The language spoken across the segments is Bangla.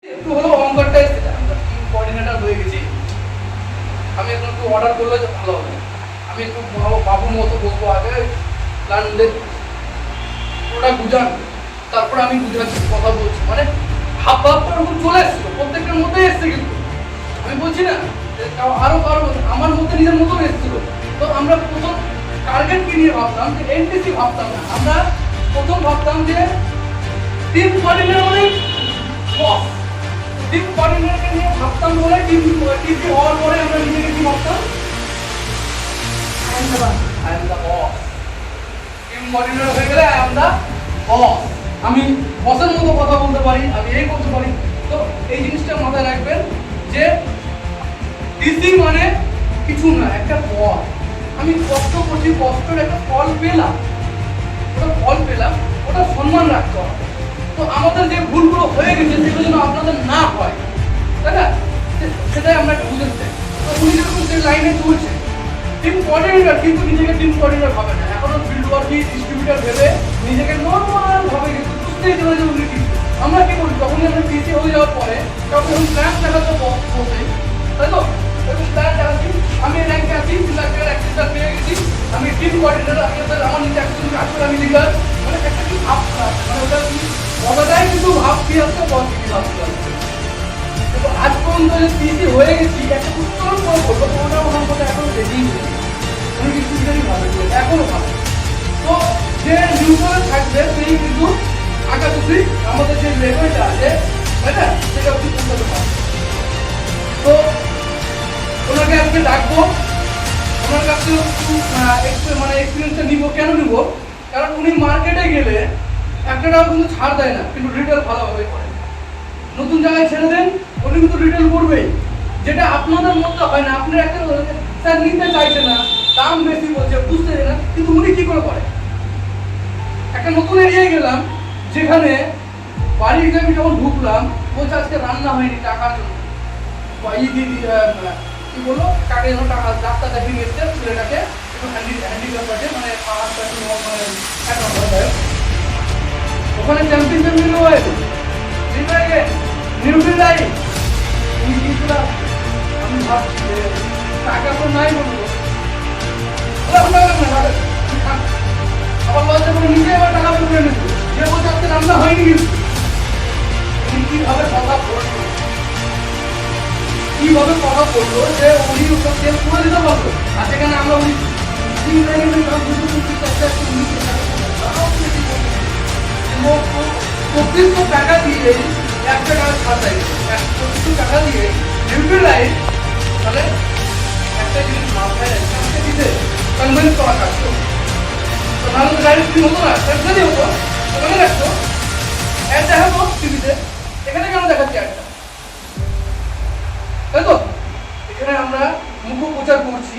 একটু হলো অহংকারটা এসেছে, আমরা টিম কোঅর্ডিনেটর হয়ে গেছি, আমি এখন একটু অর্ডার করলে তো ভালো হবে। আমি একটু বাবুর মতো বসবো, আগে প্ল্যান পুরোটা বুঝান, তারপরে আমি বুঝাচ্ছি, কথা বলছি, মানে হাফ ওরকম চলে এসছিল, প্রত্যেকটার মধ্যে এসছে, কিন্তু আমি বলছি না আরো কারো আমার মধ্যে নিজের মতো এসেছিল। তো আমরা প্রথম টার্গেট কি নিয়ে ভাবতাম, যে এনটিসি ভাবতাম না, আমরা প্রথম ভাবতাম যে টিম কোঅর্ডিনেটর মানে বস, টিম কোঅর্ডিনেটরকে নিয়ে ভাবতাম বলে টিমটি হওয়ার পরে আমরা নিজেকে কি ভাবতাম, I am the boss. Team coordinator হয়ে গেলে আই এম দ্য বস, আমি বসের মতো কথা বলতে পারি, আমি এই করতে পারি। তো এই জিনিসটা মাথায় রাখবেন যে ডিসি মানে কিছু না, একটা ফল। আমি কষ্ট করছি, কষ্টের একটা ফল পেলাম, ওটা ফল পেলাম, ওটা সম্মান রাখতে হবে। তো আমাদের যে ভুলগুলো হয়ে গেছে সেগুলো যেন আপনাদের না হয়, তাই না, সেটাই আমরা একটু বুঝতে চাই। তো উনি যেরকম যে লাইনে চলছে টিম কোঅর্ডিনেটর, কিন্তু নিজেকে টিম কোঅর্ডিনেটর ভাবে না, এখনো ফিল্ড ওয়ার্কি ডিস্ট্রিবিউটর ভেবে নিজেকে নর্মাল ভাবে, কিন্তু বুঝতেই দেবে যে উনি কি। আমরা কি করি, যখনই আমরা পিসি হয়ে যাওয়ার পরে তখন প্ল্যান দেখাতে বসে, তাই তো, প্ল্যান দেখাচ্ছি আমি র্যাঙ্কে আছি, 3 লাখ টাকার অ্যাক্সেসটা পেয়ে গেছি, আমি টিম কোঅর্ডিনেটর, আমার নিচে একজন আসলে আমি লিডার, মানে একটা কি ভাবটা, মানে ওটা কি কথাটাই কিন্তু ভাবতে আসছে, বল কি ভাবতে আসছে। তো আজ পর্যন্ত যে পিসি হয়ে গেছি, একটা উত্তর পর বলবো, ওটা ওনার মধ্যে এখনো দেখেই নেই, উনি কিছু কিছুই ভাবে, এখনো ভাবে। তো যে নিউট্রাল থাকবে সেই কিন্তু আকাশ অব্দি আমাদের যে লেভেলটা আছে, তাই না, সেটা অব্দি পৌঁছাতে পারবে। তো ওনাকে আজকে ডাকবো, ওনার কাছে একটু মানে এক্সপিরিয়েন্সটা নিব। কেন নিব, কারণ উনি মার্কেটে গেলে একটা টাকা কিন্তু ছাড় দেয় না, কিন্তু রিটেল ভালোভাবে করে। নতুন জায়গায় ছেড়ে দেন, উনি কিন্তু রিটেল করবেই, যেটা আপনাদের মধ্যে হয় না। আপনার একটা স্যার নিতে চাইছে না, দাম বেশি বলছে, বুঝতে না, কিন্তু উনি কি করে করে। একটা নতুন এরিয়ায় গেলাম, যেখানে বাড়ি আমি যখন ঢুকলাম, বলছে আজকে রান্না হয়নি টাকার জন্য, কি বললো, কাকে যেন টাকা ডাক্তার দেখিয়ে গেছে ছেলেটাকে, একটু হ্যান্ডিক্যাপ আছে, মানে ওখানে চ্যাম্পিয়নশিপ নিল নিউট্রি লাইন। আমি ভাবছি যে টাকা তো নাই, বলবো আবার লজ্জা করে নিজে আবার টাকা বের করে নিত, যে বলছে আজকে রান্না হয়নি, কিন্তু কিভাবে কথা বললো, কিভাবে কথা বললো যে উনি ওটা সেল করে দিতে পারলো, আর সেখানে আমরা উনি পঁচিশশো টাকা দিয়ে একটা টাকা ছাড় দেয়, 2500 টাকা দিয়ে নিউট্রিলাইজ, তাহলে একটা জিনিস মাথায় রেখে দিতে কনভিন্স করা কাজ করতো, তো নাহলে তো ডাইরেক্ট হতো না, সেন্সারই হতো, ওখানে রাখতো অ্যাড দেখাবো টিভিতে, এখানে কেন দেখাচ্ছি অ্যাডটা, তাই তো। এখানে আমরা মুখ প্রচার করছি,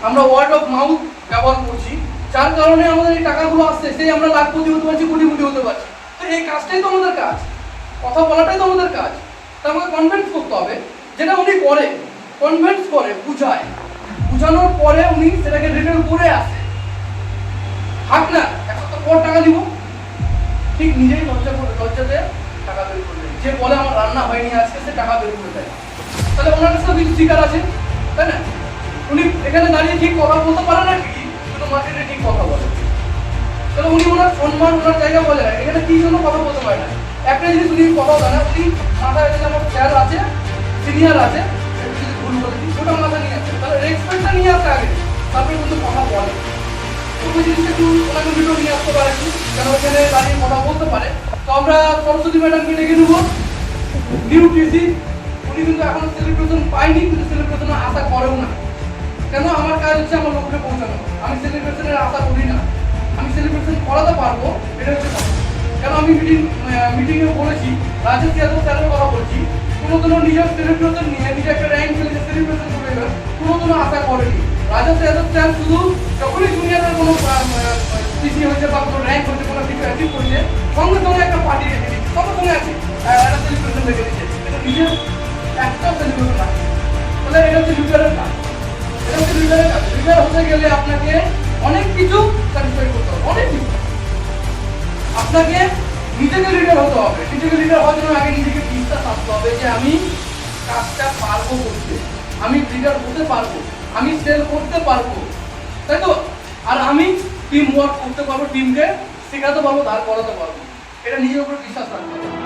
আমরা ওয়ার্ড অফ মাউথ ব্যবহার করছি, যার কারণে আমাদের এই টাকাগুলো আসছে, সেই আমরা লাখপতি হতে পারছি, কোটিপতি হতে পারছি। তো এই কাজটাই তো আমাদের কাজ, কথা বলাটাই তো আমাদের কাজ। তা আমাকে কনভিন্স করতে হবে, যেটা উনি করে, কনভিন্স করে, বুঝায়, বুঝানোর পরে উনি সেটাকে রিটেল করে আসে, থাক না এক সপ্তাহ পর টাকা দিব, ঠিক নিজেই লজ্জাতে টাকা বের করে দেয়। যে বলে আমার রান্না হয়নি আজকে, সে টাকা বের করে দেয়, তাহলে ওনার কাছে কিছু শিকার আছে, তাই না। উনি এখানে দাঁড়িয়ে ঠিক কথা বলতে পারে না, ঠিকই, কিন্তু মার্কেটে ঠিক কথা বলে, তাহলে উনি ওনার সম্মান, ওনার জায়গা বলে না, এখানে কি জন্য কথা বলতে পারে না। একটা জিনিস উনি কথা বলে না, উনি মাথায় যে আমার স্যার আছে, সিনিয়র আছে, যদি ভুল বলে দিই, ওটা মাথা নিয়ে আসছে, তাহলে রেসপেক্টটা নিয়ে আসতে আগে, তারপরে কিন্তু কথা বলে। ওই জিনিসটা একটু ওনাকে ভিডিও নিয়ে আসতে পারে, যেন ওখানে দাঁড়িয়ে কথা বলতে পারে। তো আমরা সরস্বতী ম্যাডামকে ডেকে নেবো, নিউ টিসি। উনি কিন্তু এখনো সেলিব্রেশন পাইনি, কিন্তু সেলিব্রেশনের আশা করেও না। কেন, আমার কাজ হচ্ছে আমার লক্ষ্যে পৌঁছানো, আমি সেলিব্রেশনের আশা করি না, আমি সেলিব্রেশন করাতে পারবো, এটা হচ্ছে কথা। কেন আমি মিটিংয়ে বলেছি, রাজেশ যাদব স্যারের কথা বলছি, কোনো নিজের সেলিব্রেশন নিয়ে নিজে একটা র্যাঙ্ক ফেলে সেলিব্রেশন করে দেবেন, কোনো আশা করেনি। রাজেশ যাদব স্যার শুধু যখনই জুনিয়রের কোনো পিসি হয়েছে বা কোনো র্যাঙ্ক হয়েছে, কোনো কিছু অ্যাচিভ করেছে, সঙ্গে সঙ্গে একটা পার্টি রেখে দিচ্ছে, সঙ্গে আছে একটা সেলিব্রেশন রেখে দিচ্ছে, এটা নিজের একটা সেলিব্রেশন আছে। তাহলে এটা হচ্ছে লিডারের কাজ, এটা হচ্ছে লিডারের কাজ। লিডার হতে গেলে আপনাকে অনেক কিছু স্যাটিসফাই করতে হবে, অনেক কিছু। আপনাকে নিজেকে লিডার হতে হবে, নিজেকে লিডার হওয়ার জন্য আগে নিজেকে বিশ্বাস আসতে হবে, পারবো করতে, আমি লিডার হতে পারবো, আমি সেল করতে পারবো, তাই তো? আর আমি টিম ওয়ার্ক করতে পারবো, টিমকে শেখাতে পারবো, দাঁড় করাতে পারবো। এটা নিজের উপর বিশ্বাস রাখতে হবে।